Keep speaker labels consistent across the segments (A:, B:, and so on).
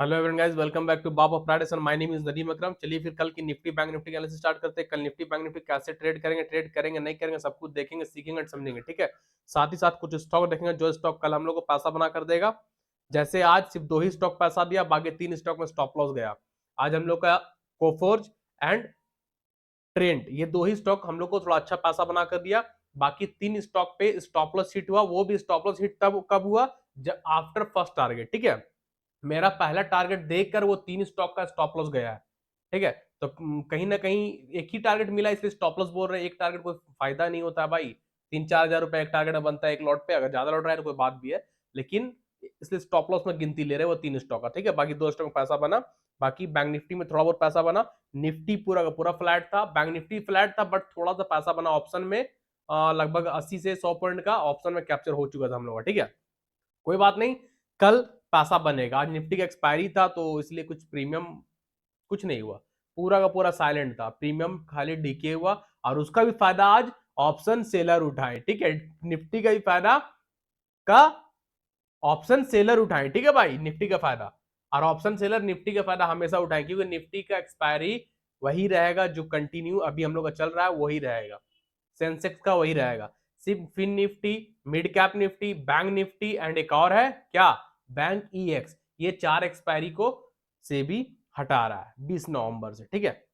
A: Hello everyone guys, welcome back to बाब of Friday. My name is Nadeem Akram. चलिए फिर कल की निफ्टी बैंक निफ्टी का एनालिसिस स्टार्ट करते हैं। कल निफ्टी बैंक निफ्टी कैसे ट्रेड करेंगे नहीं करेंगे, सब कुछ देखेंगे, सीखेंगे और समझेंगे। ठीक है, साथ ही साथ कुछ स्टॉक देखेंगे जो स्टॉक कल हम लोग को पैसा बना कर देगा। जैसे आज सिर्फ 2 ही स्टॉक पैसा दिया, बाकी 3 स्टॉक में स्टॉप लॉस गया। आज हम लोग का कोफोर्ज एंड ट्रेंड, ये 2 ही स्टॉक हम लोग को थोड़ा अच्छा पैसा बना कर दिया। बाकी 3 स्टॉक पे स्टॉप लॉस हिट हुआ, वो भी स्टॉप लॉस हिट तब कब हुआ जब आफ्टर फर्स्ट टारगेट। ठीक है, मेरा पहला टारगेट देखकर वो 3 स्टॉक का स्टॉप लॉस गया है। ठीक है, तो कहीं ना कहीं एक ही टारगेट मिला इसलिए स्टॉप लॉस बोल रहे हैं। एक टारगेट कोई फायदा नहीं होता है भाई। 3-4 हजार रुपए एक टारगेट बनता है एक लॉट पे, अगर ज्यादा लॉट रहा है तो कोई बात भी है, लेकिन इसलिए स्टॉप लॉस में गिनती ले रहे हैं वो 3 स्टॉक का। ठीक है, बाकी 2 स्टॉक में पैसा बना। बाकी बैंक निफ्टी में थोड़ा बहुत पैसा बना। निफ्टी पूरा का पूरा फ्लैट था, बैंक निफ्टी फ्लैट था, बट थोड़ा सा पैसा बना ऑप्शन में। लगभग 80 से 100 पॉइंट का ऑप्शन में कैप्चर हो चुका था हम लोग का। ठीक है, कोई बात नहीं, कल पैसा बनेगा। आज निफ्टी का एक्सपायरी था तो इसलिए कुछ प्रीमियम कुछ नहीं हुआ, पूरा का पूरा साइलेंट था। प्रीमियम खाली डीके हुआ और उसका भी फायदा आज ऑप्शन सेलर उठाए। ठीक है, निफ्टी का भी फायदा का ऑप्शन सेलर उठाए। ठीक है भाई, निफ्टी का फायदा और ऑप्शन सेलर निफ्टी का फायदा हमेशा उठाए, क्योंकि निफ्टी का एक्सपायरी वही रहेगा जो कंटिन्यू अभी हम लोग का चल रहा है, वही रहेगा। सेंसेक्स का वही रहेगा। सिर्फ fin Nifty, mid cap Nifty, bank Nifty and एक और है क्या, बैंक ईएक्स, ये 4 एक्सपायरी को से भी हटा रहा है 20 नवंबर से। ठीक है,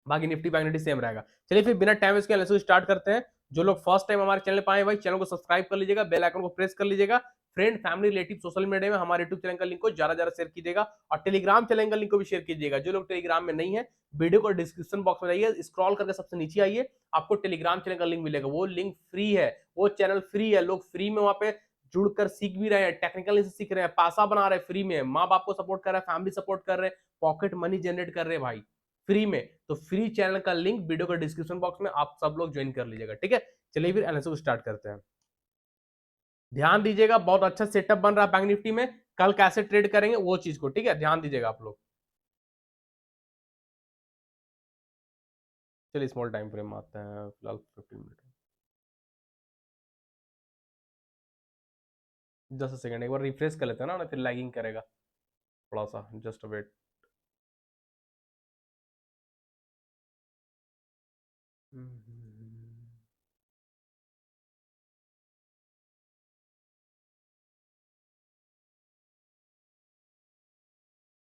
A: बाकी निफ्टी बैंक निफ्टी सेम रहेगा। चलिए फिर बिना टाइम वेस्ट के एनालिसिस स्टार्ट करते हैं। जो लोग फर्स्ट टाइम हमारे चैनल पर आए भाई, चैनल को सब्सक्राइब कर लीजिएगा, बेल आइकन को प्रेस कर लीजिएगा। Friend family relative social media में हमारे यूट्यूब चैनल का लिंक को ज्यादा ज्यादा शेयर कीजिएगा और टेलीग्राम चैनल का लिंक को भी शेयर कीजिएगा। जो लोग टेलीग्राम में नहीं है, वीडियो को डिस्क्रिप्शन बॉक्स में जाइए, स्क्रॉल करके सबसे नीचे आइए, आपको टेलीग्राम चैनल का लिंक मिलेगा। वो लिंक फ्री है, वो चैनल फ्री है, लोग फ्री में वहां पे जुड़कर सीख भी रहे हैं, टेक्निकल से सीख रहे हैं, पैसा बना रहे हैं फ्री में, माँ बाप को सपोर्ट कर रहे हैं, फैमिली सपोर्ट कर रहे हैं, पॉकेट मनी जनरेट कर रहे हैं भाई फ्री में। तो फ्री चैनल का लिंक वीडियो का डिस्क्रिप्शन बॉक्स में आप सब लोग ज्वाइन कर लीजिएगा। ठीक है, चलिए फिर एनालिसिस स्टार्ट करते हैं। ध्यान दीजिएगा, बहुत अच्छा सेटअप बन रहा है बैंक निफ्टी में। कल कैसे ट्रेड करेंगे वो चीज को, ठीक है, ध्यान दीजिएगा आप लोग। चलिए स्मॉल टाइम फ्रेम में आते हैं, फिलहाल 15 मिनट। 10 सेकंड एक बार रिफ्रेश कर लेते हैं ना, फिर लैगिंग करेगा थोड़ा सा, जस्ट वेट।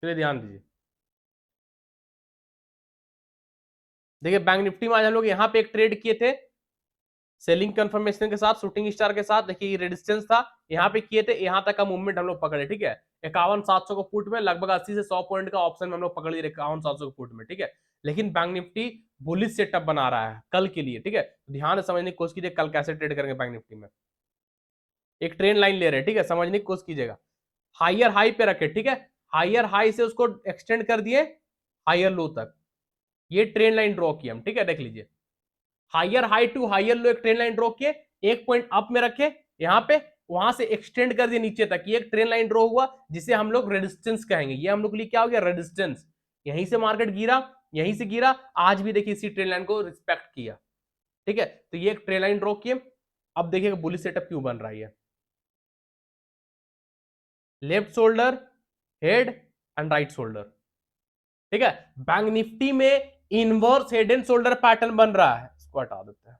A: चलिए ध्यान दीजिए, देखिए बैंक निफ्टी में आज हम लोग यहाँ पे एक ट्रेड किए थे सेलिंग कंफर्मेशन के साथ, शूटिंग स्टार के साथ। देखिए रेजिस्टेंस था, यहाँ पे किए थे, यहाँ तक का मूवमेंट हम लोग पकड़े। ठीक है, 51,700 को पुट में, लगभग 80 से 100 पॉइंट का ऑप्शन में हम लोग पकड़ लिए 51,700 को पुट में। ठीक है, लेकिन बैंक निफ्टी बुलिश सेटअप बना रहा है कल के लिए। ठीक है, ध्यान से समझने की कोशिश कीजिए कल कैसे ट्रेड करेंगे बैंक निफ्टी में। एक ट्रेन लाइन ले रहे हैं, ठीक है, समझने की कोशिश कीजिएगा। हायर हाई पे रखे, ठीक है, हायर हाई से उसको एक्सटेंड कर दिए हायर लो तक, ये ट्रेन लाइन ड्रॉ किया हम। ठीक है, देख लीजिए, higher high to higher low एक ट्रेन लाइन ड्रॉ किए, एक पॉइंट अप में रखे यहां पे, वहां से एक्सटेंड कर दिए नीचे तक, ये एक ट्रेन लाइन ड्रॉ हुआ जिसे हम लोग रेजिस्टेंस कहेंगे। ये हम लोग के लिए क्या हो गया, रेजिस्टेंस। यहीं से मार्केट गिरा, यहीं से गिरा, आज भी देखिए इसी ट्रेन लाइन को रिस्पेक्ट किया। ठीक है, तो ये एक ट्रेन लाइन ड्रॉ किए। अब देखिएगा बुलिश सेटअप क्यों बन रहा है, left shoulder, head and right shoulder. ठीक है, बैंक निफ्टी में inverse head and shoulder pattern बन रहा है, इसको हटा देते हैं।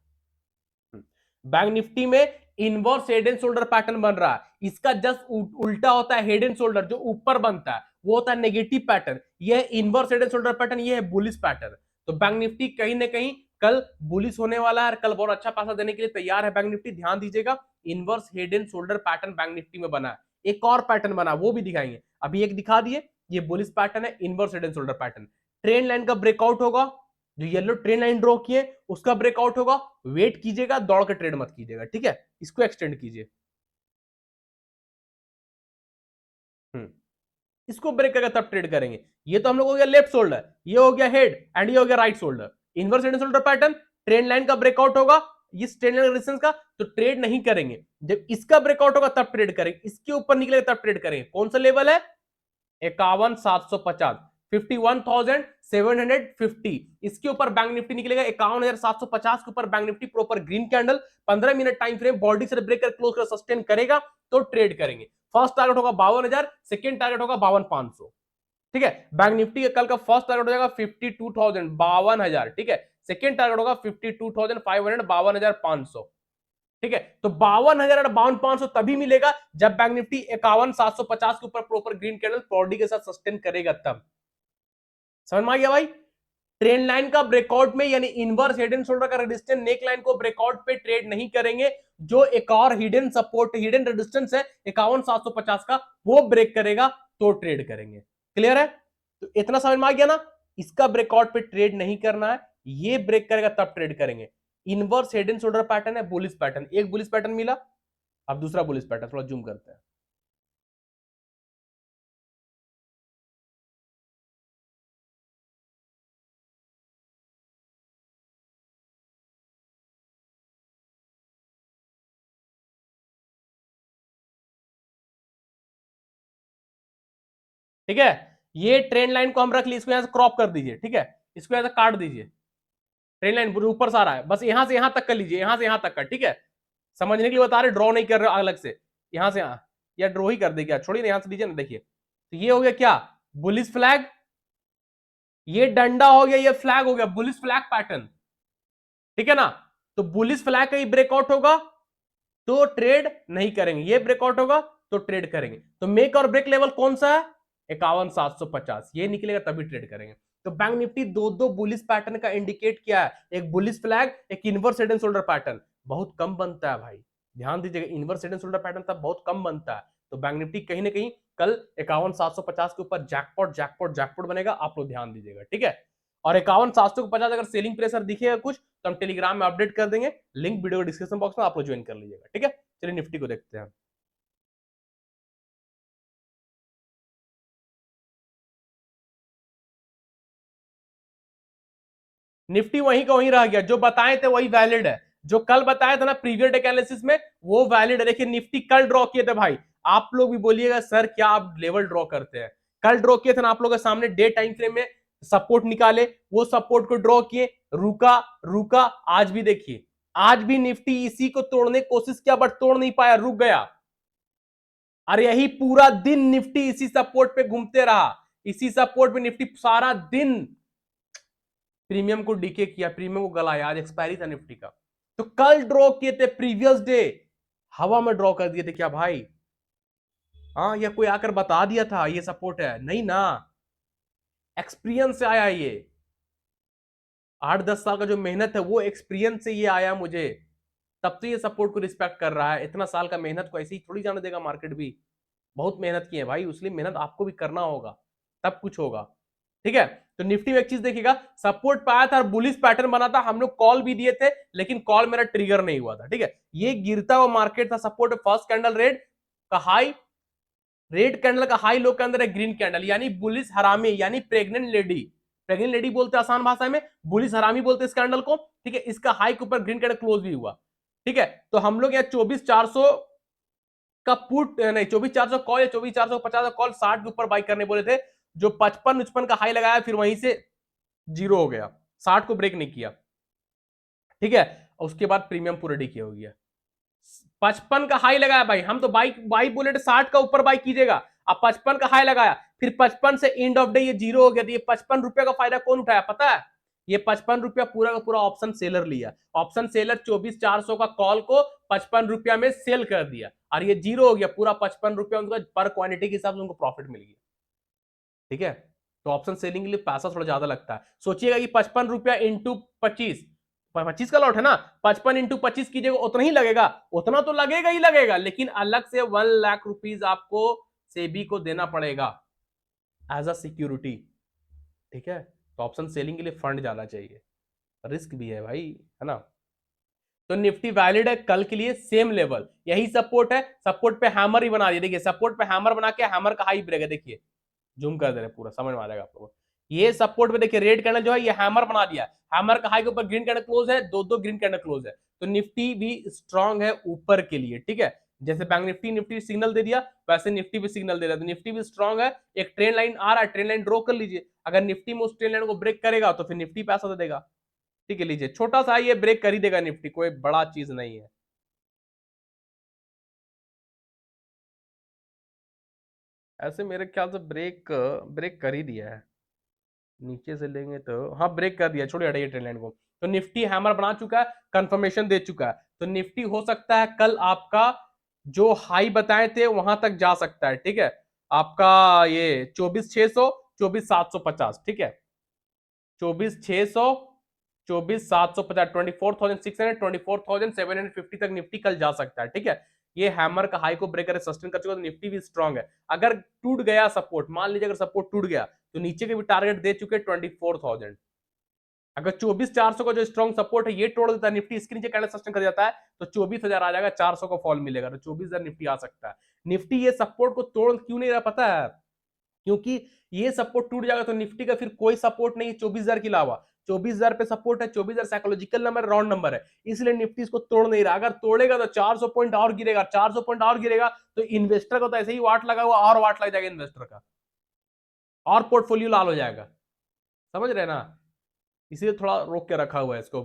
A: बैंक निफ्टी में inverse head and shoulder pattern बन रहा है, इसका जस्ट उल्टा होता है हेड एंड शोल्डर, जो ऊपर बनता है वो होता है नेगेटिव पैटर्न। ये है inverse head and shoulder pattern, ये है बुलिश पैटर्न। तो बैंक निफ्टी कहीं ना कहीं कल बुलिश होने वाला है, कल बहुत अच्छा पैसा देने के लिए तैयार है बैंक निफ्टी। ध्यान दीजिएगा, inverse head and shoulder pattern bank Nifty में बना है, एक और पैटर्न बना वो भी दिखाएंगे। अभी एक दिखा दिए, ये बुलिश पैटर्न है, inverse head and shoulder pattern. Trend line का ब्रेकआउट होगा, जो येलो ट्रेन लाइन ड्रॉ किए उसका ब्रेकआउट होगा, वेट कीजिएगा, दौड़ के ट्रेड मत कीजिएगा। ठीक है, इसको एक्सटेंड कीजिए। इसको ब्रेक करके तब ट्रेड करेंगे। ये तो हम लोग हो गया लेफ्ट शोल्डर, ये हो गया हेड एंड ये हो गया right shoulder. Inverse head and shoulder pattern, trend line का ब्रेकआउट होगा, इस ट्रेंड लाइन रेजिस्टेंस का, तो ट्रेड नहीं करेंगे। जब इसका ब्रेकआउट होगा तब ट्रेड करेंगे, इसके ऊपर निकलेगा तब ट्रेड करेंगे। कौन सा लेवल है, 51,750, 51,750। इसके ऊपर बैंक निफ्टी निकलेगा 51,750 के ऊपर bank Nifty proper green candle, 15 minute time frame, body से ब्रेक कर क्लोज कर सस्टेन करेगा तो ट्रेड करेंगे। फर्स्ट टारगेट होगा 52,000, सेकेंड टारगेट होगा 52,500। ठीक है। बैंक निफ्टी का कल का फर्स्ट टारगेट हो जाएगा 52,000, 52,000, ठीक है। सेकेंड टारगेट होगा 52,500, 52,500, ठीक है। तो 52,000 और 52,500 तभी मिलेगा जब बैंक निफ्टी 51,750 के ऊपर प्रॉपर ग्रीन कैंडल बॉडी के साथ सस्टेन करेगा, तब समझ में आ गया भाई। ट्रेंड लाइन का ब्रेकआउट में, यानी इनवर्स हेड एंड शोल्डर का रेजिस्टेंस नेक लाइन को ब्रेकआउट पे ट्रेड नहीं करेंगे। जो एक और हिडन सपोर्ट, हिडन रेजिस्टेंस है 51,750 का, वो ब्रेक करेगा तो ट्रेड करेंगे। क्लियर है? तो इतना समझ में आ गया ना। इसका ब्रेकआउट पे ट्रेड नहीं करना है, ये ब्रेक करेगा तब ट्रेड करेंगे। Inverse head and shoulder pattern है, बुलिश पैटर्न, एक बुलिश पैटर्न मिला, अब दूसरा बुलिश पैटर्न, थोड़ा जूम करते हैं। ठीक है, ये ट्रेंड लाइन को हम रख ली, इसको यहां से क्रॉप कर दीजिए, ठीक है, इसको यहां से काट दीजिए। ट्रेंड लाइन ऊपर से आ रहा है, बस यहां से यहां तक कर लीजिए, यहां से यहां तक का, ठीक है। समझने के लिए बता रहे, ड्रॉ नहीं कर रहे अलग से, यहां से यहां, या ड्रॉ ही कर देगा, छोड़िए ना, यहां से दीजिए ना। देखिए, तो ये हो गया क्या, बुलिश फ्लैग, ये डंडा हो गया, ये फ्लैग हो गया, बुलिश फ्लैग पैटर्न, ठीक है ना। तो बुलिश फ्लैग का ही ब्रेकआउट होगा तो ट्रेड नहीं करेंगे, ये ब्रेकआउट होगा तो ट्रेड करेंगे। तो मेक और ब्रेक लेवल कौन सा है, 51,750, ये निकलेगा तभी ट्रेड करेंगे। तो बैंक निफ्टी दो दो बुलिश पैटर्न का इंडिकेट किया है, एक बुलिश फ्लैग, एक inverse head and shoulder pattern, बहुत कम बनता है भाई, ध्यान दीजिएगा, inverse head and shoulder pattern तब बहुत कम बनता है। तो बैंक निफ्टी कहीं ना कहीं कल 51,750 के ऊपर जैकपॉट जैकपॉट जैकपॉट बनेगा, आप लोग ध्यान दीजिएगा, ठीक है। और 51,750 अगर सेलिंग प्रेशर दिखेगा कुछ, तो हम टेलीग्राम में अपडेट कर देंगे, लिंक वीडियो डिस्क्रिप्शन बॉक्स में आप लोग ज्वाइन कर लीजिएगा, ठीक है। चलिए निफ्टी को देखते हैं। निफ्टी वहीं का वहीं रह गया, जो बताए थे वही वैलिड है, जो कल बताया था ना प्रीवियस एनालिसिस में, वो वैलिड है। देखिए निफ्टी कल ड्रॉ किए थे भाई, आप लोग भी बोलिएगा सर क्या आप लेवल ड्रॉ करते हैं, कल ड्रॉ किए थे ना आप लोगों के सामने, डे टाइम फ्रेम में सपोर्ट निकाले, वो सपोर्ट को ड्रॉ किए, रुका रुका, आज भी देखिए, आज भी निफ्टी इसी को तोड़ने की कोशिश किया बट तोड़ नहीं पाया, रुक गया। और यही पूरा दिन निफ्टी इसी सपोर्ट पे घूमते रहा, इसी सपोर्ट पे निफ्टी सारा दिन प्रीमियम को डीके किया, प्रीमियम को गलाया, आज एक्सपायरी था निफ्टी का। तो कल ड्रॉ किए थे, प्रीवियस डे हवा में ड्रॉ कर दिए थे क्या भाई? हाँ, या कोई आकर बता दिया था ये सपोर्ट है? नहीं ना, एक्सपीरियंस से आया ये, 8-10 साल का जो मेहनत है वो एक्सपीरियंस से ये आया मुझे, तब तो ये सपोर्ट को रिस्पेक्ट कर रहा है। इतना साल का मेहनत को ऐसे ही थोड़ी जाने देगा मार्केट भी, बहुत मेहनत की है भाई, उसलिए मेहनत आपको भी करना होगा, तब कुछ होगा, ठीक है। तो निफ्टी में एक चीज देखिएगा, सपोर्ट पाया था और बुलिश पैटर्न बना था, हम लोग कॉल भी दिए थे, लेकिन कॉल मेरा ट्रिगर नहीं हुआ था, ठीक है। ये गिरता हुआ मार्केट था, सपोर्ट फर्स्ट कैंडल रेड का हाई, रेड कैंडल का हाई लो के अंदर है ग्रीन कैंडल, यानी बुलिश हरामी, यानी प्रेग्नेंट लेडी, प्रेग्नेंट लेडी बोलते हैं आसान भाषा में, बुलिश हरामी बोलते हैं इस कैंडल को, ठीक है। इसका हाई के ऊपर ग्रीन कैंडल क्लोज भी हुआ, ठीक है। तो हम लोग यहाँ 24,400 का पुट नहीं, 24,400 कॉल या 24,450 का कॉल 60 के ऊपर बाई करने बोले थे, जो 55-55 का हाई लगाया, फिर वहीं से जीरो हो गया, 60 को ब्रेक नहीं किया, ठीक है। उसके बाद प्रीमियम पूरा डीके हो गया, 55 का हाई लगाया भाई, हम तो बाई बाई बोले थे 60 का ऊपर बाई कीजिएगा, अब 55 का हाई लगाया, फिर 55 से एंड ऑफ डे ये जीरो हो गया, तो ये 55 रुपया का फायदा कौन उठाया पता है? ये 55 रुपया पूरा का पूरा ऑप्शन सेलर लिया, ऑप्शन सेलर 24,400 का कॉल को 55 रुपया में सेल कर दिया, और ये जीरो हो गया पूरा, 55 रुपया उनका पर क्वांटिटी के हिसाब से उनको प्रॉफिट मिल गया, ठीक है। तो ऑप्शन सेलिंग के लिए पैसा थोड़ा ज्यादा लगता है, सोचिएगा कि 55 रुपया इंटू 25, 25 का लॉट है ना, 55 x 25 कीजिएगा, उतना ही लगेगा, उतना तो लगेगा ही लगेगा, लेकिन अलग से 1 लाख रुपीज आपको सेबी को देना पड़ेगा एज अ सिक्योरिटी, ठीक है। तो ऑप्शन सेलिंग के लिए फंड ज्यादा चाहिए, रिस्क भी है भाई, है ना। तो निफ्टी वैलिड है कल के लिए, सेम लेवल, यही सपोर्ट है, सपोर्ट पे हैमर ही बना दिया, देखिए सपोर्ट पे हैमर बना के हैमर का हाई ब्रेक है, देखिए जूम कर दे रहे पूरा, समझ में आ जाएगा आप लोगों को। ये सपोर्ट पे देखिए रेड कैंडल जो है ये हैमर बना दिया, हैमर का हाई के ऊपर ग्रीन कैंडल क्लोज है, दो दो ग्रीन कैंडल क्लोज है, तो निफ्टी भी स्ट्रांग है ऊपर के लिए, ठीक है। जैसे बैंक निफ्टी निफ्टी सिग्नल दे दिया, वैसे निफ्टी भी सिग्नल दे रहा है, तो निफ्टी भी स्ट्रांग है। एक ट्रेन लाइन आ रहा है, ट्रेन लाइन ड्रॉ कर लीजिए, अगर निफ्टी में उस ट्रेन लाइन को ब्रेक करेगा तो फिर निफ्टी पैसा दे देगा, ठीक है। लीजिए छोटा सा ये ब्रेक कर ही देगा निफ्टी, कोई बड़ा चीज नहीं है। ऐसे मेरे ख्याल से ब्रेक ब्रेक कर ही दिया है, नीचे से लेंगे तो हाँ ब्रेक कर दिया, छोड़िए हटाइए ट्रेंड लाइन को। तो निफ्टी हैमर बना चुका है, कंफर्मेशन दे चुका है, तो निफ्टी हो सकता है कल आपका जो हाई बताए थे वहां तक जा सकता है, ठीक है। आपका ये 24,600, 24,750, ठीक है। 24,600, 24,750, 24,600, 24,750 तक निफ्टी कल जा सकता है, ठीक है। ये हैमर का हाई को ब्रेक करे, सस्टेन कर चुका, तो निफ्टी भी स्ट्रांग है। अगर टूट गया सपोर्ट, मान लीजिए अगर सपोर्ट टूट गया, तो नीचे के भी टारगेट दे चुके 24,000। अगर 24,400 का जो स्ट्रॉन्ग सपोर्ट है ये तोड़ देता है, निफ्टी इसके नीचे कैंडल सस्टेन कर जाता है, तो 24,000 आ जाएगा, 400 का फॉल मिलेगा, तो 24,000 निफ्टी आ सकता है। निफ्टी ये सपोर्ट को तोड़ क्यों नहीं रहा पता है, क्योंकि ये सपोर्ट टूट जाएगा तो निफ्टी का फिर कोई सपोर्ट नहीं 24,000 के अलावा। 24,000 पे सपोर्ट है, 24,000 साइकोलॉजिकल नंबर, राउंड नंबर है, इसलिए निफ्टी इसको तोड़ नहीं रहा। अगर तोड़ेगा तो 400 पॉइंट और गिरेगा, 400 पॉइंट और गिरेगा तो इन्वेस्टर को तो ऐसे ही वाट लगा हुआ, और वाट लग जाएगा इन्वेस्टर का, और पोर्टफोलियो लाल हो जाएगा, समझ रहे ना। इसीलिए थोड़ा रोक के रखा हुआ है इसको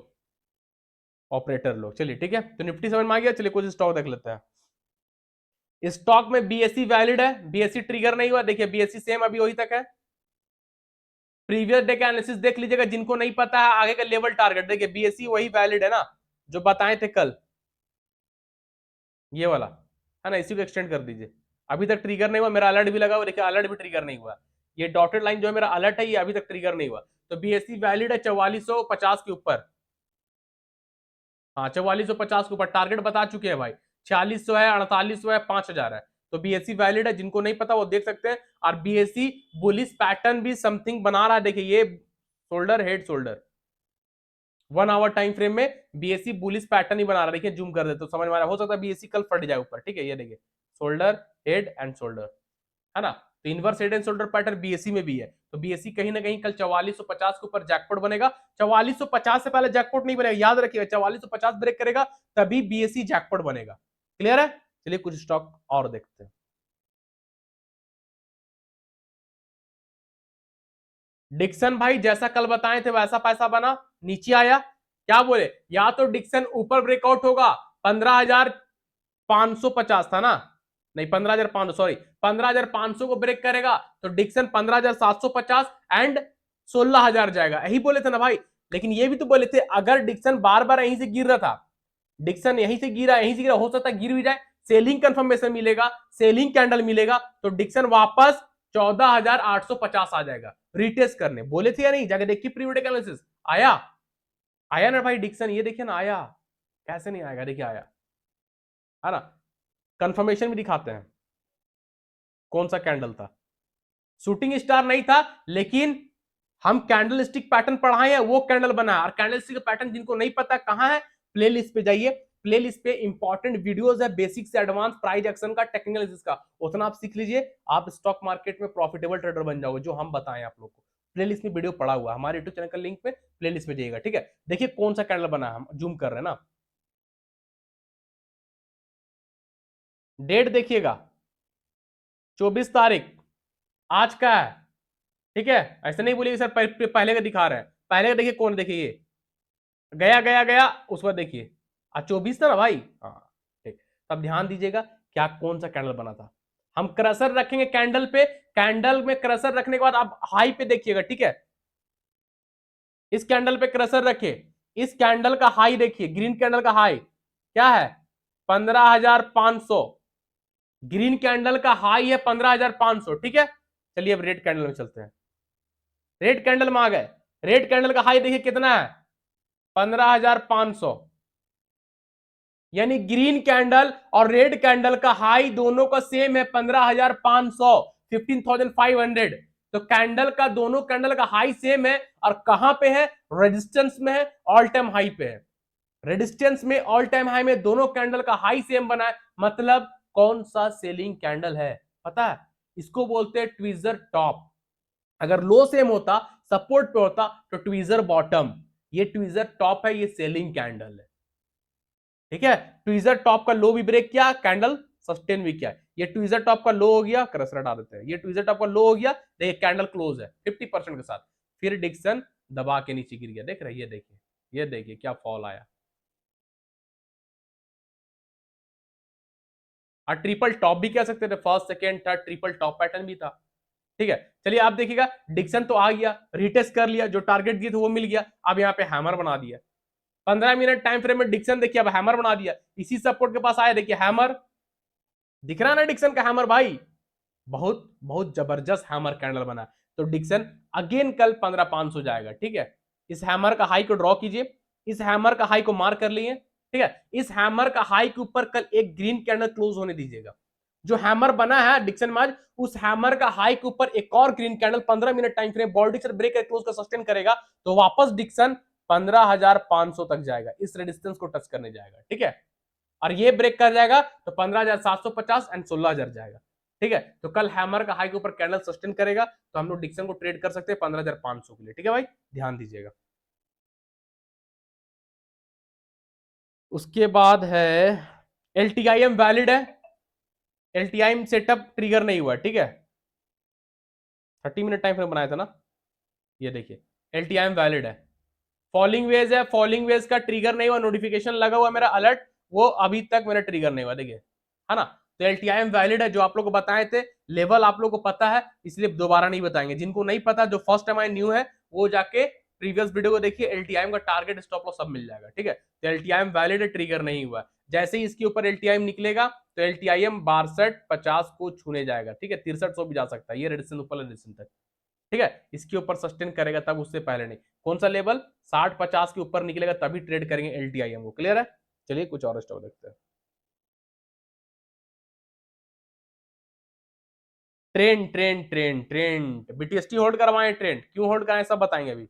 A: ऑपरेटर लोग। चलिए ठीक है, तो निफ्टी समझ में आ गया। चलिए कुछ स्टॉक देख लेते हैं। स्टॉक में बीएससी वैलिड है, बीएससी ट्रिगर नहीं हुआ, देखिए बीएससी सेम अभी वही तक है। प्रीवियस डे का एनालिसिस देख लीजिएगा, जिनको नहीं पता है आगे का लेवल टारगेट देखिए, बीएससी वही वैलिड है ना जो बताए थे कल, ये वाला है ना, इसी को एक्सटेंड कर दीजिए। अभी तक ट्रिगर नहीं हुआ, मेरा अलर्ट भी लगा हुआ, देखिए अलर्ट भी ट्रिगर नहीं हुआ। ये डॉटेड लाइन जो है मेरा अलर्ट है, ये अभी तक ट्रिगर नहीं हुआ, तो बीएससी वैलिड है 4450 के ऊपर। हाँ 4450 के ऊपर टारगेट बता चुके हैं भाई, 4600 है, 4800 है, 5000 है, तो बीएससी वैलिड है, जिनको नहीं पता वो देख सकते हैं। और बीएससी बुलिश पैटर्न भी समथिंग बना रहा है, देखिए ये shoulder, head shoulder, 1 hour time frame में बीएससी बुलिश पैटर्न ही बना रहा है। देखिए जूम कर दे तो समझ में आ रहा है, हो सकता है बीएससी कल फट जाए ऊपर, ठीक है। ये देखिए शोल्डर, हेड एंड शोल्डर, है ना, तो inverse head and shoulder pattern BSc में भी है, तो बीएससी कहीं ना कहीं कल 4450 के ऊपर जैकपॉट बनेगा। 4450 से पहले जैकपॉट नहीं बनेगा, याद रखिएगा, 4450 ब्रेक करेगा तभी बीएससी जैकपॉट बनेगा। क्लियर है। चलिए कुछ स्टॉक और देखते हैं। डिक्सन भाई जैसा कल बताए थे वैसा पैसा बना, नीचे आया, क्या बोले, या तो डिक्सन ऊपर ब्रेकआउट होगा, 15,550 था ना, नहीं 15,500, सॉरी 15,500 को ब्रेक करेगा तो डिक्सन 15,750 एंड 16,000 जाएगा, यही बोले थे ना भाई। लेकिन ये भी तो बोले थे अगर डिक्सन बार बार यहीं से गिर रहा था, डिक्सन यहीं से गिरा, यहीं से गिरा, हो सकता है गिर भी जाए, सेलिंग कंफर्मेशन मिलेगा, सेलिंग कैंडल मिलेगा, तो डिक्सन वापस 14,850 आ जाएगा। रिटेस्ट करने बोले थे या नहीं, जाके देखिए प्रीवियस एनालिसिस, आया, आया ना भाई डिक्सन, ये देखिए ना आया, कैसे नहीं आएगा, देखिए आया, है ना। कंफर्मेशन भी दिखाते हैं कौन सा कैंडल था, शूटिंग स्टार नहीं था, लेकिन हम कैंडल स्टिक पैटर्न पढ़ाए हैं, वो कैंडल बना है। और कैंडल स्टिक पैटर्न जिनको नहीं पता कहां है, प्लेलिस्ट पे जाइए, प्लेलिस्ट पे इंपॉर्टेंट वीडियोस है, बेसिक से एडवांस प्राइस एक्शन का, टेक्निकल एनालिसिस का, उतना आप सीख लीजिए, आप स्टॉक मार्केट में प्रॉफिटेबल ट्रेडर बन जाओगे, जो हम बताएं आप लोग को। प्लेलिस्ट में वीडियो पड़ा हुआ है हमारे यूट्यूब चैनल का लिंक पे, प्लेलिस्ट में जाइएगा, ठीक है। देखिए कौन सा कैंडल बना है, हम जूम कर रहे हैं ना, डेट देखिएगा 24 तारीख आज का है, ठीक है। ऐसे नहीं बोलिए सर पहले का दिखा रहे हैं, पहले का देखिए कौन, देखिए ये गया गया गया, उस पर देखिए आज 24 था ना भाई, हाँ ठीक। तब ध्यान दीजिएगा क्या कौन सा कैंडल बना था। हम क्रसर रखेंगे कैंडल पे, कैंडल में क्रसर रखने के बाद आप हाई पे देखिएगा, ठीक है। इस कैंडल पे क्रसर रखे, इस कैंडल का हाई देखिए, ग्रीन कैंडल का हाई क्या है, 15,500, ग्रीन कैंडल का हाई है 15,500, ठीक है। चलिए अब रेड कैंडल में चलते हैं, रेड कैंडल में आ गए, रेड कैंडल का हाई देखिए कितना है, 15,500, यानी ग्रीन कैंडल और रेड कैंडल का हाई दोनों का सेम है 15,500, 15,500। तो कैंडल का, दोनों कैंडल का हाई सेम है, और कहां पे है, रेजिस्टेंस में है, ऑल टाइम हाई पे है, रेजिस्टेंस में, ऑल टाइम हाई में, दोनों कैंडल का हाई सेम बना है, मतलब कौन सा सेलिंग कैंडल है पता है, इसको बोलते हैं ट्वीजर टॉप। अगर लो सेम होता, सपोर्ट पे होता, तो ट्वीजर बॉटम, ये ट्वीजर टॉप है, ये सेलिंग कैंडल है, ठीक है। ट्वीजर टॉप का लो भी ब्रेक किया, कैंडल सस्टेन भी किया, ये ट्वीजर टॉप का लो हो गया, क्रसर हटा देते हैं, ये ट्वीजर टॉप का लो हो गया, देखिए कैंडल क्लोज है 50% के साथ, फिर डिक्सन दबा के नीचे गिर गया, देख रहे, ये देखिए, ये देखिए क्या फॉल आया, और ट्रिपल टॉप भी कह सकते थे, first second third triple top pattern भी था। ठीक है, चलिए आप देखिएगा डिक्सन तो आ गया, रिटेस्ट कर लिया, जो टारगेट दिए थे वो मिल गया, अब यहाँ पे हैमर बना दिया। 15 मिनट टाइम फ्रेम में डिक्सन देखिए अब हैमर बना दिया, इसी सपोर्ट के पास आया, देखिए हैमर दिख रहा है ना, डिक्सन का हैमर भाई, बहुत बहुत जबरदस्त हैमर कैंडल बना। तो डिक्सन अगेन कल 15,500 जाएगा। ठीक है, इस हैमर का हाई को ड्रॉ कीजिए, इस हैमर का हाई को मार्क कर लिए। ठीक है, इस हैमर का हाई के ऊपर कल एक ग्रीन कैंडल क्लोज होने दीजिएगा। जो हैमर बना है डिक्सन में आज, उस हैमर का हाई के ऊपर एक और green candle 15 minute time frame बॉल डिक्सन ब्रेक क्लोज का सस्टेन करेगा, तो वापस डिक्सन 15,500 तक जाएगा, इस रेजिस्टेंस को टच करने जाएगा। ठीक है, और ये ब्रेक कर जाएगा तो 15,750 एंड 16,000 जाएगा। ठीक है, तो कल हैमर का हाई के ऊपर कैंडल सस्टेन करेगा, तो हम लोग डिक्सन को ट्रेड कर सकते हैं 15,500 के लिए। ठीक है भाई, ध्यान दीजिएगा। उसके बाद है एलटीआईएम वैलिड है, एलटीआईएम सेटअप ट्रिगर नहीं हुआ। ठीक है, 30 मिनट टाइम फ्रेम बनाया था ना, ये देखिए एलटीआईएम वैलिड है, फॉलिंग वेज है, फॉलिंग वेज का ट्रिगर नहीं हुआ, नोटिफिकेशन लगा हुआ मेरा अलर्ट, वो अभी तक मेरा ट्रिगर नहीं हुआ, देखिए है ना। तो एलटीआईएम वैलिड है, जो आप लोग को बताए थे लेवल आप लोग को पता है, इसलिए दोबारा नहीं बताएंगे। जिनको नहीं पता, जो फर्स्ट टाइम आए न्यू है, वो जाके प्रीवियस वीडियो को देखिए, एलटीआईएम का टारगेट स्टॉप लॉस सब मिल जाएगा। ठीक है, तो एलटीआईएम वैलिड है, ट्रिगर नहीं हुआ। जैसे ही इसके ऊपर एलटीआईएम निकलेगा तो एलटीआईएम 6250 को छूने जाएगा। ठीक है, 6300 भी जा सकता है, ये रेडिसन ऊपर रेडिसन तक। ठीक है, इसके ऊपर सस्टेन करेगा तब, उससे पहले नहीं। कौन सा लेवल, 60-50 के ऊपर निकलेगा तभी ट्रेड करेंगे एलटीआईएम को। क्लियर है, चलिए कुछ और स्टॉक देखते हैं। Trend trend trend trend BTST hold करवाएं, ट्रेंड क्यों होल्ड कराएं सब बताएंगे अभी।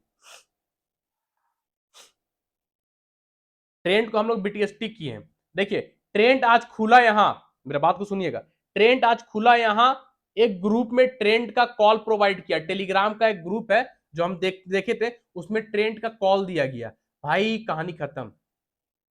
A: ट्रेंड को हम लोग बीटीएसटी किए हैं, देखिए ट्रेंड आज खुला यहां, मेरा बात को सुनिएगा, ट्रेंड आज खुला यहां, एक ग्रुप में ट्रेंड का कॉल प्रोवाइड किया, टेलीग्राम का एक ग्रुप है जो हम देखे थे, उसमें ट्रेंड का कॉल दिया गया, भाई कहानी खत्म।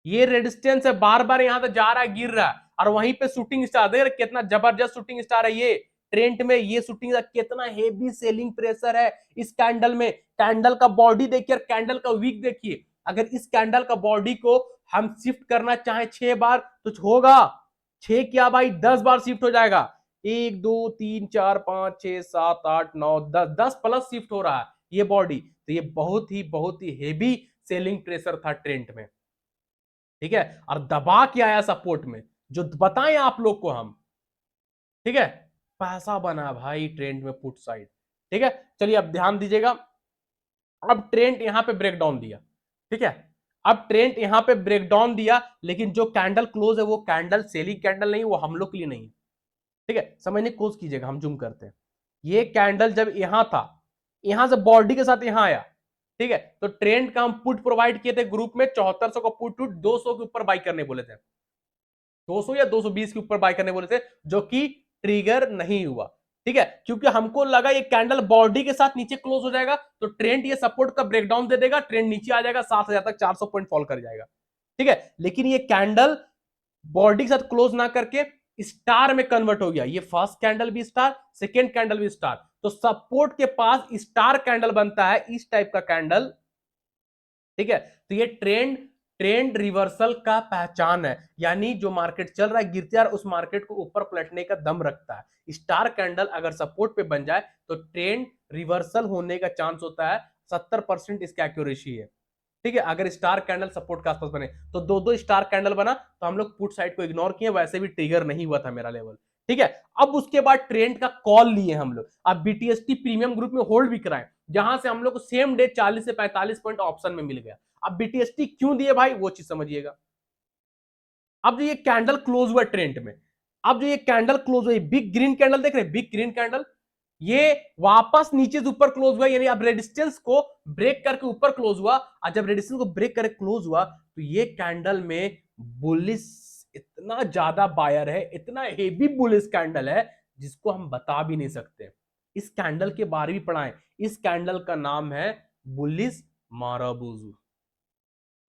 A: ये रेजिस्टेंस है, बार बार यहां तक जा रहा है, गिर रहा है, और वहीं पे शूटिंग स्टार, देख कितना जबरदस्त शूटिंग स्टार है ये ट्रेंड में, ये शूटिंग कितना हेवी सेलिंग प्रेशर है इस कैंडल में। कैंडल का बॉडी देखिए, कैंडल का वीक देखिए, अगर इस कैंडल का बॉडी को हम शिफ्ट करना चाहें 6 बार तो होगा, 6 क्या भाई 10 बार शिफ्ट हो जाएगा, 1 2 3 4 5 6 7 8 9 10, 10 प्लस शिफ्ट हो रहा है ये बॉडी। तो ये बहुत ही हेवी सेलिंग प्रेशर था ट्रेंड में। ठीक है, और दबा के आया सपोर्ट में, जो बताएं आप लोग को हम। ठीक है, पैसा बना भाई ट्रेंड में पुट साइड। ठीक है, चलिए अब ध्यान दीजिएगा, अब ट्रेंड यहां पे ब्रेकडाउन दिया। ठीक है, अब ट्रेंड यहां पे ब्रेकडाउन दिया, लेकिन जो कैंडल क्लोज है वो कैंडल सेलिंग कैंडल नहीं, वो हम लोग के लिए नहीं है। ठीक है, समझने की कोशिश कीजिएगा, हम जूम करते हैं। ये कैंडल जब यहां था, यहां से बॉडी के साथ यहां आया, ठीक है, तो ट्रेंड का हम पुट प्रोवाइड किए थे ग्रुप में, 7400 का पुट, 200 के ऊपर बाई करने बोले थे, 200 या 220 के ऊपर बाय करने बोले थे, जो कि ट्रिगर नहीं हुआ। ठीक है, क्योंकि हमको लगा ये कैंडल बॉडी के साथ नीचे क्लोज हो जाएगा तो ट्रेंड ये सपोर्ट का ब्रेकडाउन दे देगा, ट्रेंड नीचे आ जाएगा 7,000 तक, 400 पॉइंट फॉल कर जाएगा। ठीक है, लेकिन ये कैंडल बॉडी के साथ क्लोज ना करके स्टार में कन्वर्ट हो गया, ये फर्स्ट कैंडल भी स्टार, सेकेंड कैंडल भी स्टार, तो सपोर्ट के पास स्टार कैंडल बनता है, इस टाइप का कैंडल। ठीक है, तो ये ट्रेंड ट्रेंड रिवर्सल का पहचान है, यानी जो मार्केट चल रहा है गिरते यार, उस मार्केट को ऊपर पलटने का दम रखता है। स्टार कैंडल अगर सपोर्ट पे बन जाए तो ट्रेंड रिवर्सल होने का चांस होता है, 70% इसकी एक्यूरेसी है। ठीक है, अगर स्टार कैंडल सपोर्ट के आसपास बने, तो दो दो स्टार कैंडल बना तो हम लोग पुट साइड को इग्नोर किए, वैसे भी ट्रिगर नहीं हुआ था मेरा लेवल। ठीक है, अब उसके बाद ट्रेंड का कॉल लिए हम लोग, अब बीटीएसटी प्रीमियम ग्रुप में होल्ड भी कराए, जहां से हम लोग को सेम डे 40 से 45 पॉइंट ऑप्शन में मिल गया। अब बीटीएसटी क्यों दिए भाई, वो चीज समझिएगा। अब जो ये कैंडल क्लोज हुआ ट्रेंड में, अब जो ये कैंडल क्लोज हुई, बिग ग्रीन कैंडल देख रहे हैं, बिग ग्रीन कैंडल, ये वापस नीचे से ऊपर क्लोज हुआ, यानी अब रेजिस्टेंस को ब्रेक करके ऊपर क्लोज हुआ, और जब रेजिस्टेंस को ब्रेक करके क्लोज हुआ तो ये कैंडल में बुलिश, इतना ज्यादा बायर है, इतना हेवी बुलिश कैंडल है जिसको हम बता भी नहीं सकते। इस कैंडल के बारे भी पढ़ाएं, इस कैंडल का नाम है बुलिश माराबूजू,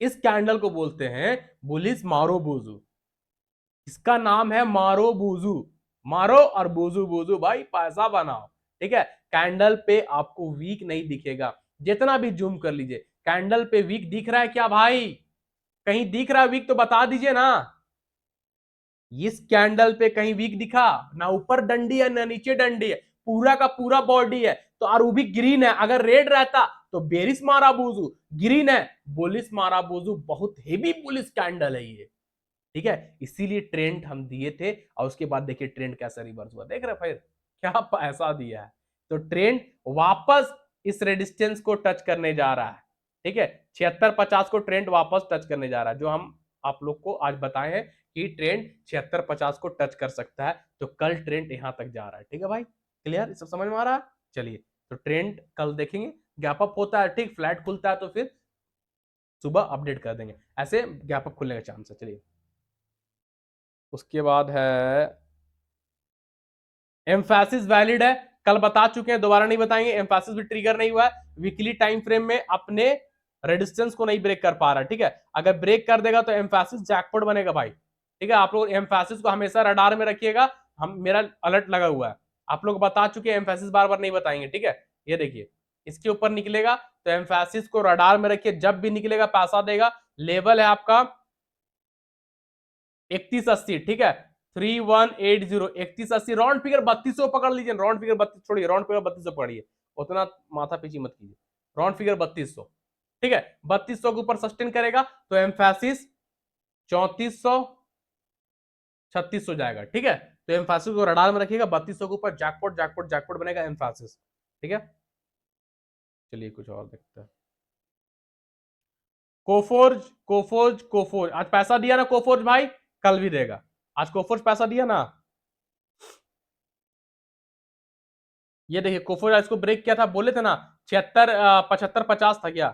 A: इस कैंडल को बोलते हैं बुलिश मारोबूजू, इसका नाम है मारो बूजू, मारो और बूजू बूजू, भाई पैसा बनाओ। ठीक है, कैंडल पे आपको वीक नहीं दिखेगा, जितना भी जूम कर लीजिए, कैंडल पे वीक दिख रहा है क्या भाई, कहीं दिख रहा है वीक तो बता दीजिए ना। इस कैंडल पे कहीं वीक दिखा? ना ऊपर डंडी है ना नीचे डंडी है, पूरा का पूरा बॉडी है, तो और वो भी ग्रीन है। अगर रेड रहता तो बेरिस मारा बूजू, ग्रीन है बुलिस मारा बूजू। बहुत हेवी बुलिस कैंडल है ये, ठीक है। इसीलिए ट्रेंड हम दिए थे, और उसके बाद देखिए ट्रेंड कैसा रिवर्स हुआ, देख रहे फिर क्या पैसा दिया है। तो ट्रेंड वापस इस रेजिस्टेंस को टच करने जा रहा है, ठीक है। 76-50 को ट्रेंड वापस टच करने जा रहा है, जो हम आप लोग को आज बताए हैं कि ट्रेंड 76-50 को टच कर सकता है। तो कल ट्रेंड यहां तक जा रहा है, ठीक है भाई, क्लियर, सब समझ में आ रहा है। चलिए, तो ट्रेंड कल देखेंगे, गैप अप होता है, ठीक, फ्लैट खुलता है तो फिर सुबह अपडेट कर देंगे, ऐसे गैप अप खुलने का चांस है। चलिए, उसके बाद है एम्फेसिस वैलिड है, कल बता चुके हैं, दोबारा नहीं बताएंगे। एम्फेसिस भी ट्रिगर नहीं हुआ है, वीकली टाइम फ्रेम में अपने रेजिस्टेंस को नहीं ब्रेक कर पा रहा, ठीक है। अगर ब्रेक कर देगा तो एम्फेसिस जैकपॉट बनेगा भाई, ठीक है। आप लोग एम्फेसिस को हमेशा रडार में रखिएगा, हम मेरा अलर्ट लगा हुआ है, आप लोग बता चुके हैं, एम्फेसिस बार बार नहीं बताएंगे, ठीक है। ये देखिए, इसके ऊपर निकलेगा तो एम्फेसिस को रडार में रखिए, जब भी निकलेगा पैसा देगा। लेवल है आपका 3180, ठीक है, 3180, 3180, राउंड फिगर 3200 पकड़ लीजिए, राउंड फिगर 32 छोड़िए, राउंड फिगर 3200 पकड़िए, उतना माथा पीछी मत कीजिए, राउंड फिगर 3200, ठीक है। 3200 के ऊपर सस्टेन करेगा तो एम्फेसिस 3400 3600 जाएगा, ठीक है। तो एम्फेसिस को रडार में रखिएगा, 3200 के ऊपर जैकपॉट जैकपॉट जैकपॉट बनेगा एम्फेसिस, ठीक है। चलिए कुछ और देखते हैं। कोफोर्ज कोफोर्ज कोफोर्ज आज पैसा दिया ना कोफोर्ज भाई, कल भी देगा। आज कोफोर्ज पैसा दिया ना, ये देखिए कोफोर्ज इसको ब्रेक किया था, बोले थे ना 76 75 50 था क्या,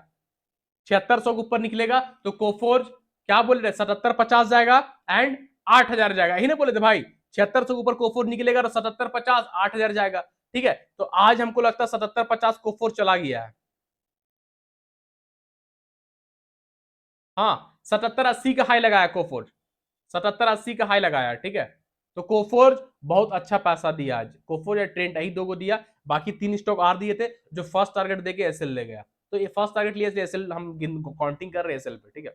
A: 7600 के ऊपर निकलेगा तो कोफोर्ज क्या बोले थे, 77-50 जाएगा एंड 8000 जाएगा, यही ना बोले थे भाई। 7600 के ऊपर कोफोर्ज निकलेगा तो 77-50 8000 जाएगा, ठीक है। तो आज हमको लगता है 77-50 कोफोर्ज चला गया है। हाँ, 77-80 का हाई लगाया कोफोर्ज, 77-80 का हाई लगाया, ठीक है। तो कोफोर्ज बहुत अच्छा पैसा दिया आज, कोफोर्ज या ट्रेंड यही दो को दिया, बाकी 3 स्टॉक आर दिए थे, जो फर्स्ट टारगेट देके एसएल ले गया। तो ये फर्स्ट टारगेट लिया, एसएल हम काउंटिंग कर रहे हैं एसएल पे, ठीक है,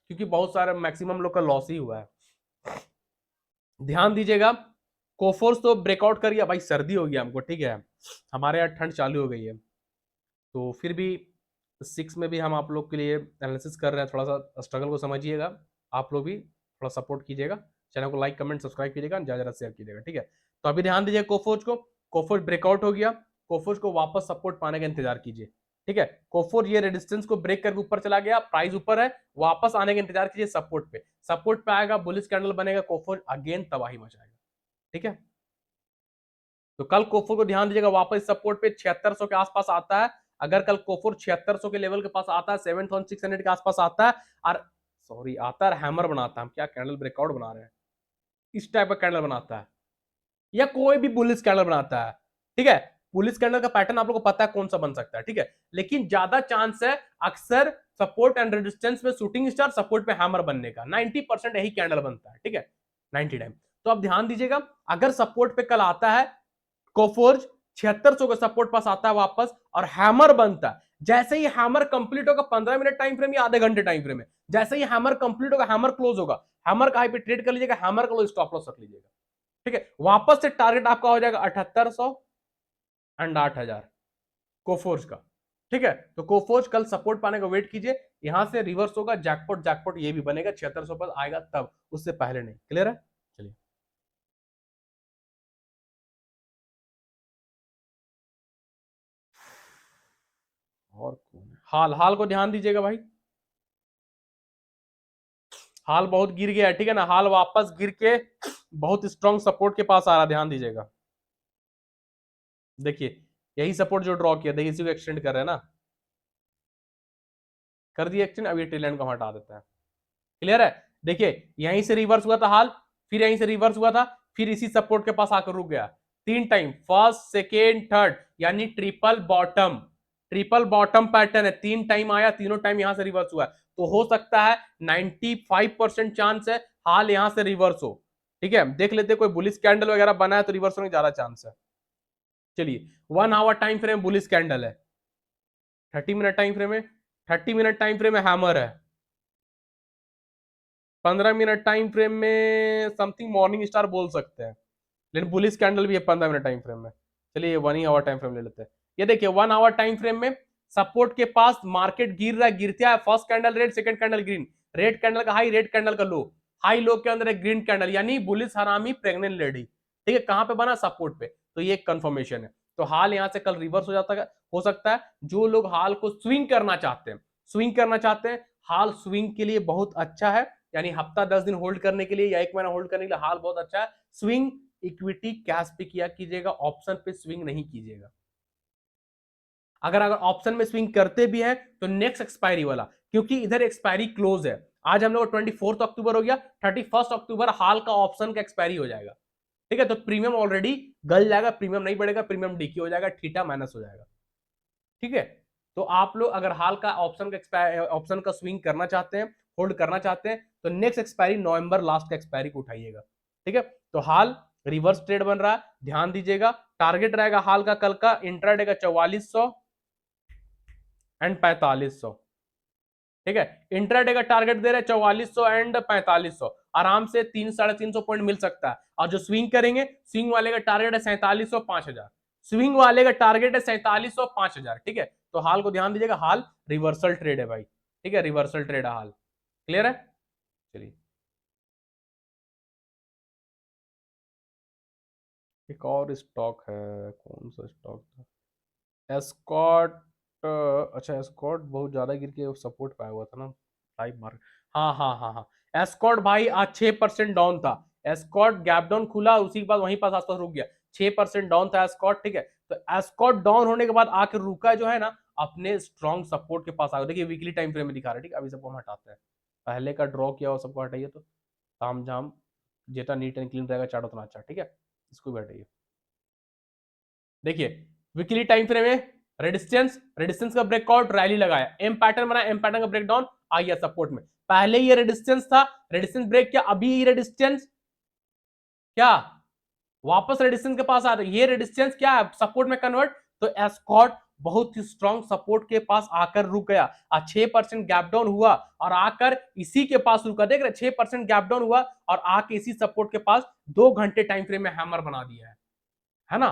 A: क्योंकि बहुत सारे मैक्सिमम लोग का लॉस ही हुआ है। ध्यान दीजिएगा, कोफोर्स तो ब्रेकआउट कर गया भाई, सर्दी हो गया हमको, ठीक है, हमारे यहाँ ठंड चालू हो गई है, तो फिर भी 6 में भी हम आप लोग के लिए एनालिसिस कर रहे हैं, थोड़ा सा स्ट्रगल को समझिएगा, आप लोग भी थोड़ा सपोर्ट कीजिएगा, चैनल को लाइक कमेंट सब्सक्राइब कीजिएगा, ज़्यादा ज़्यादा शेयर कीजिएगा, ठीक है। तो अभी ध्यान दीजिए कोफोर्ज को, कोफोर्ज ब्रेकआउट हो गया, कोफोर्ज को वापस सपोर्ट पाने का इंतजार कीजिए, ठीक है। कोफोर्ज ये रेजिस्टेंस को ब्रेक करके ऊपर चला गया, प्राइस ऊपर है, वापस आने का इंतजार कीजिए सपोर्ट पे, सपोर्ट पे आएगा बुलिश कैंडल बनेगा, कोफोर्ज अगेन तबाही मचाएगा, ठीक है। तो कल कोफोर को ध्यान दीजिएगा, वापस सपोर्ट पे 7600 के आसपास आता है। अगर कल कोफोर 7600 के लेवल के पास आता है, 7600 के आसपास आता है, और सॉरी आता है हैमर बनाता है, हम क्या कैंडल ब्रेकआउट बना रहे हैं, इस टाइप का कैंडल बनाता है, या कोई भी बुलिश कैंडल बनाता है, ठीक है। बुलिश कैंडल का पैटर्न आप लोगों को पता है कौन सा बन सकता है, ठीक है, लेकिन ज्यादा चांस है अक्सर सपोर्ट एंड रेजिस्टेंस में शूटिंग स्टार, सपोर्ट पे हैमर बनने का 90% यही कैंडल बनता है, ठीक है, 90 टाइम। तो आप ध्यान दीजिएगा, अगर सपोर्ट पे कल आता है कोफोर्ज 7600 के सपोर्ट पास आता है वापस और हैमर बनता है, जैसे ही हैमर कंप्लीट होगा 15 मिनट टाइम फ्रेम या आधे घंटे टाइम फ्रेम में, जैसे ही हैमर कंप्लीट होगा, हैमर क्लोज होगा, हैमर का हाई पे ट्रेड कर लीजिएगा, हैमर का लो स्टॉप लॉस रख लीजिएगा, ठीक है। वापस से टारगेट आपका हो जाएगा 7800 एंड 8000 कोफोर्ज का, ठीक है। तो कोफोर्ज कल सपोर्ट पाने का वेट कीजिए, यहां से रिवर्स होगा, जैकपॉट जैकपॉट ये भी बनेगा, 7600 पर आएगा तब, उससे पहले नहीं, क्लियर है। चलिए, और कौन है, हाल हाल को ध्यान दीजिएगा भाई, हाल बहुत गिर गया है, ठीक है ना, हाल वापस गिर के बहुत स्ट्रॉन्ग सपोर्ट के पास आ रहा है, ध्यान दीजिएगा। देखिए, यही सपोर्ट जो ड्रॉ किया, देखिए इसी को एक्सटेंड कर रहे हैं ना, कर दिया एक्सटेंड, अब ये ट्रेल लाइन को हटा देता है, क्लियर है। देखिए यहीं से रिवर्स हुआ था हाल, फिर यहीं से रिवर्स हुआ था, फिर इसी सपोर्ट के पास आकर रुक गया 3 टाइम, फर्स्ट सेकेंड थर्ड, यानी triple bottom, triple bottom pattern है, 3 टाइम आया, तीनों टाइम यहां से रिवर्स हुआ, तो हो सकता है 95% चांस है हाल यहां से रिवर्स हो, ठीक है। देख लेते कोई बुलिश कैंडल वगैरह बना है तो रिवर्स होने की ज्यादा चांस है। चलिए, 1 hour time frame bullish candle है, 30 मिनट टाइम फ्रेम है, 30 मिनट टाइम फ्रेम में हैमर है, 15 मिनट टाइम फ्रेम में समथिंग मॉर्निंग स्टार बोल सकते हैं, लेकिन बुलिश कैंडल भी है 15 मिनट टाइम फ्रेम में। चलिए 1 ही आवर टाइम फ्रेम ले लेते हैं। ये देखिए 1 आवर टाइम फ्रेम में सपोर्ट के पास मार्केट गिर रहा है, गिरता है, first candle red, second candle green, red candle का हाई, रेड कैंडल का लो, हाई लो के अंदर एक ग्रीन कैंडल, यानी बुलिश हरामी प्रेग्नेंट लेडी। ठीक है, कहां पे बना? सपोर्ट पे। तो ये कंफर्मेशन है। तो हाल यहां से कल रिवर्स हो जाता है, हो सकता है। जो लोग हाल को स्विंग करना चाहते हैं, स्विंग करना चाहते हैं, हाल स्विंग के लिए बहुत अच्छा है, यानी हफ्ता 10 दिन होल्ड करने के लिए या 1 महीना होल्ड करने के लिए हाल बहुत अच्छा है। स्विंग इक्विटी कैश पे किया कीजिएगा, ऑप्शन पे स्विंग नहीं कीजिएगा। अगर अगर ऑप्शन में स्विंग करते भी हैं तो नेक्स्ट एक्सपायरी वाला, क्योंकि इधर एक्सपायरी क्लोज है। आज हम लोग 24 अक्टूबर हो गया, 31 अक्टूबर हाल का ऑप्शन का एक्सपायरी हो जाएगा। ठीक है, तो प्रीमियम ऑलरेडी गल जाएगा, प्रीमियम नहीं बढ़ेगा, प्रीमियम डीके हो जाएगा, थीटा माइनस हो जाएगा। ठीक है, तो आप लोग अगर हाल का ऑप्शन का स्विंग करना चाहते हैं, होल्ड करना चाहते हैं, तो नेक्स्ट एक्सपायरी नवंबर लास्ट का एक्सपायरी को उठाइएगा। ठीक है, तो हाल रिवर्स ट्रेड बन रहा है, ध्यान दीजिएगा। टारगेट रहेगा हाल का कल का इंट्राडे का 4400 एंड 4500। ठीक है, इंट्राडे का टारगेट दे रहे हैं 4400 एंड 4500, आराम से 300-350 पॉइंट मिल सकता है। और जो स्विंग करेंगे, स्विंग वाले का टारगेट है 4700 5000, स्विंग वाले का टारगेट है 4700 5000। ठीक है, तो हाल को ध्यान दीजिएगा, हाल रिवर्सल ट्रेड है भाई। ठीक है, रिवर्सल ट्रेड है हाल। क्लियर है? चलिए, एक और स्टॉक है, कौन सा स्टॉक था? एस्कॉट। अच्छा, एस्कॉट बहुत ज्यादा गिर के सपोर्ट पाया हुआ था ना, लाइव मार्केट। हाँ हाँ हाँ हाँ, एस्कॉट भाई आज 6% डाउन था। एस्कॉट गैप डाउन खुला, उसी के बाद वहीं पास आसपास रुक गया, 6% डाउन था एस्कॉट। ठीक है, तो एस्कॉट डाउन होने के बाद आकर रुका जो है ना, अपने स्ट्रॉन्ग सपोर्ट के पास आ गया। देखिए वीकली टाइम फ्रेम में दिखा रहा है। ठीक है, अभी सबको हम हटाते हैं, पहले का ड्रॉ किया हुआ सबको हटाइए, तो ताम झाम जितना नीट एंड क्लीन रहेगा चार्ट उतना अच्छा। ठीक है, इसको भी हटाइए। देखिए वीकली टाइम फ्रेम में रेजिस्टेंस, रेजिस्टेंस का ब्रेकआउट, रैली लगाया, एम पैटर्न बना, एम पैटर्न का ब्रेकडाउन, आ गया सपोर्ट में। पहले ये रेजिस्टेंस था, रेजिस्टेंस ब्रेक किया, अभी ये रेजिस्टेंस क्या वापस रेजिस्टेंस के पास आ रहा है, ये रेजिस्टेंस क्या है? सपोर्ट में कन्वर्ट। तो एस्कॉट बहुत ही स्ट्रॉन्ग सपोर्ट के पास आकर रुक गया, और 6% गैप डाउन हुआ और आकर इसी के पास रुका। देख रहे 6% गैप डाउन हुआ और आके इसी सपोर्ट के पास 2 घंटे टाइम फ्रेम में हैमर बना दिया है ना?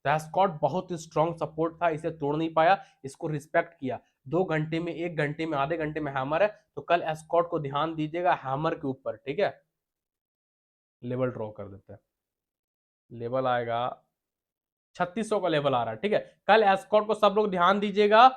A: तो एस्कॉट बहुत ही स्ट्रॉन्ग सपोर्ट था, इसे तोड़ नहीं पाया, इसको रिस्पेक्ट किया। 2 घंटे में, 1 घंटे में, आधे घंटे में हैमर है, तो कल एस्कॉट को ध्यान दीजिएगा हैमर के ऊपर। ठीक है, लेवल ड्रॉ कर देते हैं, लेवल आएगा 3600 का लेवल आ रहा है। ठीक है, कल एस्कॉट को सब लोग ध्यान दीजिएगा,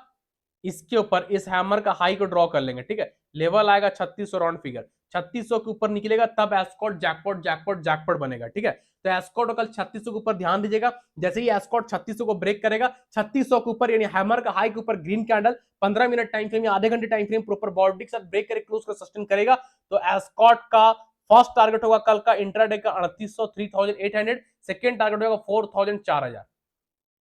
A: इसके ऊपर इस हैमर का हाई को ड्रॉ कर लेंगे। ठीक है, लेवल आएगा 3600 राउंड फिगर, 3600 के ऊपर निकलेगा तब एस्कॉट जैकपॉट जैकपॉट जैकपॉट बनेगा। ठीक है, तो एस्कॉट कल 3600 के ऊपर ध्यान दीजिएगा। जैसे ही एस्कॉट 3600 को ब्रेक करेगा, 3600 के ऊपर यानी हैमर का हाई के ऊपर green candle 15 minute time frame या आधे घंटे टाइम फ्रेम प्रॉपर बॉडी के साथ ब्रेक करके क्लोज कर सस्टेन करेगा, तो एस्कॉट का फर्स्ट टारगेट होगा कल का इंट्राडे का 3800 3800, सेकंड टारगेट होगा 4000 4000।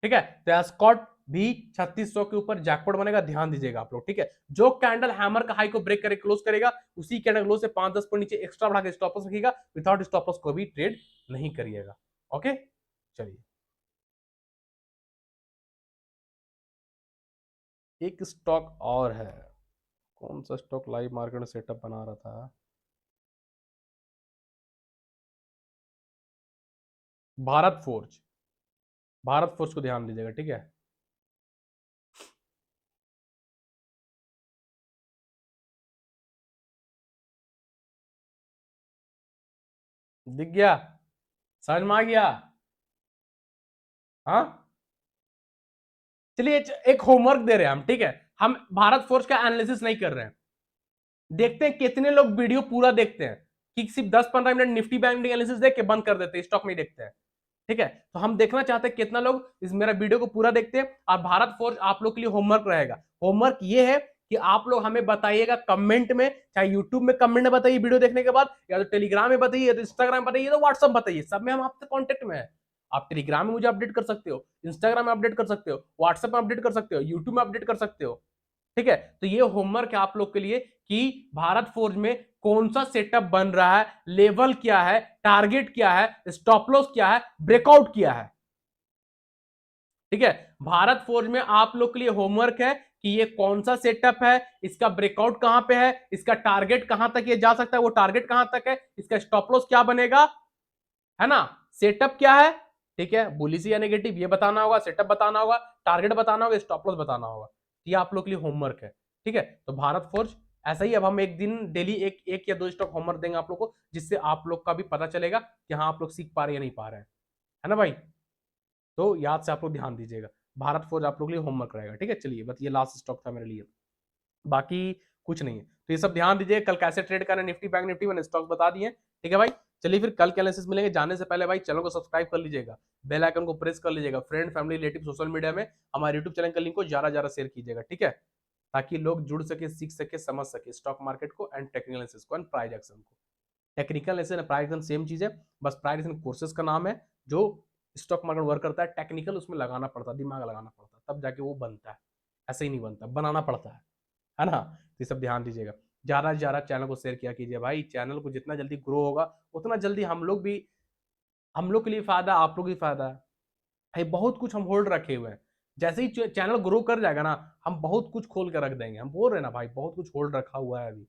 A: ठीक है, तो एस्कॉट भी 3600 के ऊपर जैकपॉट बनेगा, ध्यान दीजिएगा आप लोग। ठीक है, जो कैंडल हैमर का हाई को ब्रेक करके क्लोज करेगा, उसी कैंडल क्लोज से 5-10 पॉइंट नीचे एक्स्ट्रा बढ़ा के स्टॉप लॉस रखिएगा, विदाउट स्टॉप लॉस को भी ट्रेड नहीं करिएगा। ओके, चलिए एक स्टॉक और है, कौन सा स्टॉक लाइव मार्केट में सेटअप बना रहा था? भारत फोर्ज, भारत फोर्ज को ध्यान दीजिएगा। ठीक है, दिख गया, समझ में आ गया? हाँ, चलिए एक होमवर्क दे रहे हैं हम। ठीक है, हम भारत फोर्ज का एनालिसिस नहीं कर रहे हैं, देखते हैं कितने लोग वीडियो पूरा देखते हैं, कि सिर्फ 10-15 मिनट निफ्टी बैंक एनालिसिस देख के बंद कर देते हैं, स्टॉक नहीं देखते हैं। ठीक है, तो हम देखना चाहते हैं कितना लोग इस मेरा वीडियो को पूरा देखते हैं। और भारत फोर्ज आप लोग के लिए होमवर्क रहेगा। होमवर्क ये है कि आप लोग हमें बताइएगा कमेंट में, चाहे यूट्यूब में कमेंट में बताइए वीडियो देखने के बाद, या तो टेलीग्राम में बताइए, या तो इंस्टाग्राम में बताइए, तो व्हाट्सअप बताइए, सब में हम आपसे कॉन्टेक्ट में है। आप टेलीग्राम में मुझे अपडेट कर सकते हो, इंस्टाग्राम में अपडेट कर सकते हो, व्हाट्सएप में अपडेट कर सकते हो, यूट्यूब में अपडेट कर सकते हो। ठीक है, तो ये होमवर्क है आप लोग के लिए कि भारत फोर्ज में कौन सा सेटअप बन रहा है, लेवल क्या है, टारगेट क्या है, स्टॉप लॉस क्या है, ब्रेकआउट क्या है। ठीक है, भारत फोर्ज में आप लोग के लिए होमवर्क है कि ये कौन सा सेटअप है, इसका ब्रेकआउट कहां पे है, इसका टारगेट कहां तक ये जा सकता है, वो टारगेट कहां तक है, इसका स्टॉप लॉस क्या बनेगा, है ना, सेटअप क्या है, ठीक है, बुलिश या नेगेटिव ये बताना होगा, सेटअप बताना होगा, टारगेट बताना होगा, स्टॉप लॉस बताना होगा। ये आप लोग के लिए होमवर्क है, ठीक है। तो भारत फोर्ज ऐसा ही, अब हम एक दिन डेली एक या दो स्टॉक होमवर्क देंगे आप लोग को, जिससे आप लोग का भी पता चलेगा कि हाँ आप लोग सीख पा रहे हैं या नहीं पा रहे हैं, है ना भाई। तो याद से आप लोग ध्यान दीजिएगा, भारत फोर्ज आप लोग के लिए होमवर्क रहेगा, ठीक है। चलिए बस ये लास्ट स्टॉक था मेरे लिए, बाकी कुछ नहीं है। तो ये सब ध्यान दीजिए, कल कैसे ट्रेड करना है निफ्टी बैंक निफ्टी, मैंने स्टॉक बता दिए, ठीक है भाई। चलिए फिर कल के एनालिसिस मिलेंगे, जाने से पहले भाई चैनल को सब्सक्राइब कर लीजिएगा, बेल आइकन को प्रेस कर लीजिएगा, friend family relative social media में हमारे यूट्यूब चैनल का लिंक को ज्यादा ज्यादा शेयर कीजिएगा, ठीक है, ताकि लोग जुड़ सके, सीख सके, समझ सके स्टॉक मार्केट को एंड टेक्निकल एनालिसिस को एंड प्राइस एक्शन को। Technical analysis and price action same चीज है, बस प्राइस एक्शन कोर्सेज का नाम है जो स्टॉक मार्केट वर्क करता है, टेक्निकल उसमें लगाना पड़ता है, दिमाग लगाना पड़ता है, तब जाके वो बनता है, ऐसे ही नहीं बनता, बनाना पड़ता है ना। तो ये सब ध्यान दीजिएगा, ज्यादा से ज्यादा चैनल को शेयर किया कीजिए भाई, चैनल को जितना जल्दी ग्रो होगा उतना जल्दी हम लोग के लिए फायदा, आप लोग की फायदा है भाई। बहुत कुछ हम होल्ड रखे हुए हैं, जैसे ही चैनल ग्रो कर जाएगा ना, हम बहुत कुछ खोल कर रख देंगे, हम बोल रहे हैं ना भाई, बहुत कुछ होल्ड रखा हुआ है अभी,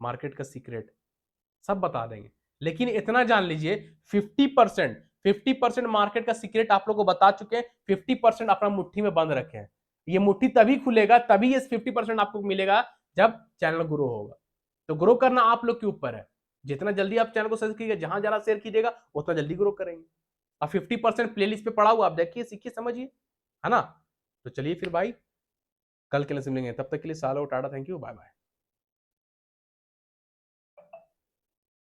A: मार्केट का सीक्रेट सब बता देंगे। लेकिन इतना जान लीजिए 50% मार्केट का सीक्रेट आप लोग को बता चुके हैं, 50% अपना मुट्ठी में बंद रखे हैं। ये मुट्ठी तभी खुलेगा, तभी ये 50% आपको मिलेगा जब चैनल ग्रो होगा। तो ग्रो करना आप लोग के ऊपर है, जितना जल्दी आप चैनल को शेयर कीजिएगा, जहां ज्यादा शेयर कीजिएगा उतना जल्दी ग्रो करेंगे। अब 50% प्लेलिस्ट पे पड़ा हुआ, आप देखिए सीखिए समझिए, है ना। तो चलिए फिर भाई कल के लिए मिलेंगे, तब तक के लिए सालो tata, thank you, bye bye.